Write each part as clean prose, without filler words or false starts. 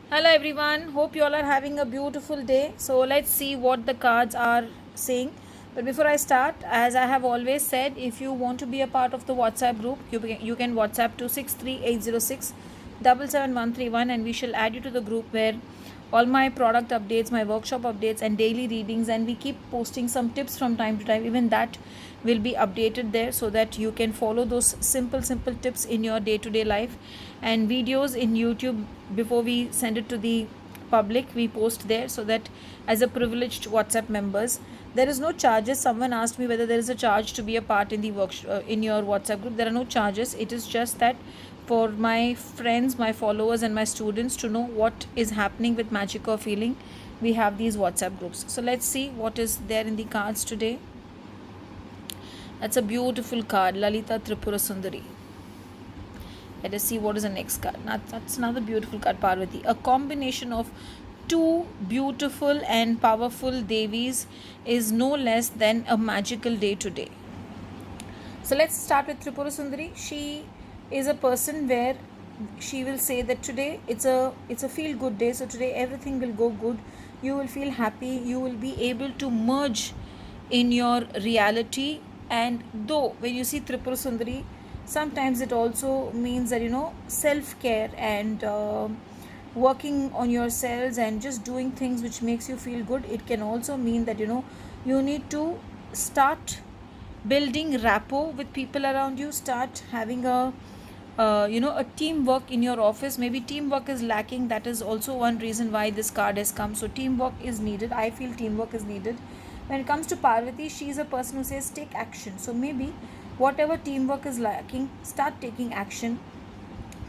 Hello everyone, hope you all are having a beautiful day. So let's see what the cards are saying. But before I start, as I have always said, if you want to be a part of the WhatsApp group, you can WhatsApp to 63806 77131 and we shall add you to the group where all my product updates, my workshop updates and daily readings, and we keep posting some tips from time to time. Even that will be updated there so that you can follow those simple tips in your day-to-day life, and videos in YouTube before we send it to the public we post there, so that as a privileged WhatsApp members there is no charges. Someone asked me whether there is a charge to be a part in the in your WhatsApp group. There are no charges. It is just that for my friends, my followers and my students to know what is happening with magic or feeling, we have these WhatsApp groups. So let's see what is there in the cards today. That's a beautiful card, Lalita Tripura Sundari. Let us see what is the next card. Now, that's another beautiful card, Parvati. A combination of two beautiful and powerful Devis is no less than a magical day today. So let's start with Tripura Sundari. She is a person where she will say that today it's a feel good day. So today everything will go good. You will feel happy. You will be able to merge in your reality. And though when you see Tripura Sundari, sometimes it also means that self-care and working on yourselves and just doing things which makes you feel good. It can also mean that you need to start building rapport with people around you. Start having a teamwork in your office. Maybe teamwork is lacking. That is also one reason why this card has come. So teamwork is needed. I feel teamwork is needed. When it comes to Parvati, she is a person who says take action. So maybe whatever teamwork is lacking, start taking action,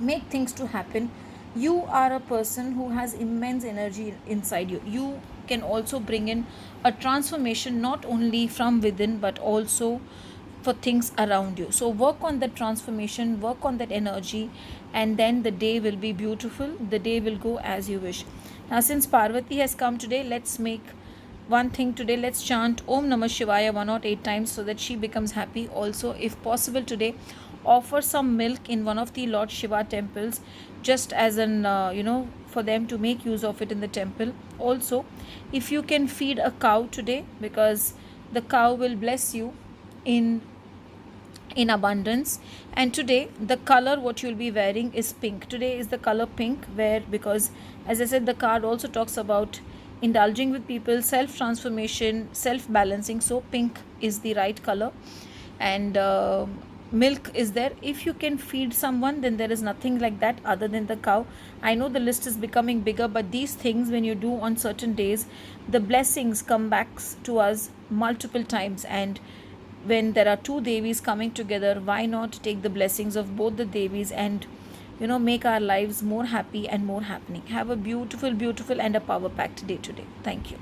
make things to happen. You are a person who has immense energy inside you. You can also bring in a transformation not only from within but also for things around you. So work on that transformation, work on that energy, and then the day will be beautiful. The day will go as you wish. Now since Parvati has come today, let's make one thing today. Let's chant Om Namah Shivaya 108 times so that she becomes happy. Also, if possible today, offer some milk in one of the Lord Shiva temples, just as an for them to make use of it in the temple. Also, if you can feed a cow today, because the cow will bless you in abundance. And today the color what you'll be wearing is pink. Today is the color pink, where, because as I said, the card also talks about indulging with people, self transformation, self balancing. So pink is the right color. And milk is there. If you can feed someone, then there is nothing like that other than the cow. I know the list is becoming bigger, but these things when you do on certain days, the blessings come back to us multiple times. And when there are two Devis coming together, why not take the blessings of both the Devis and make our lives more happy and more happening. Have a beautiful and a power packed day today. Thank you.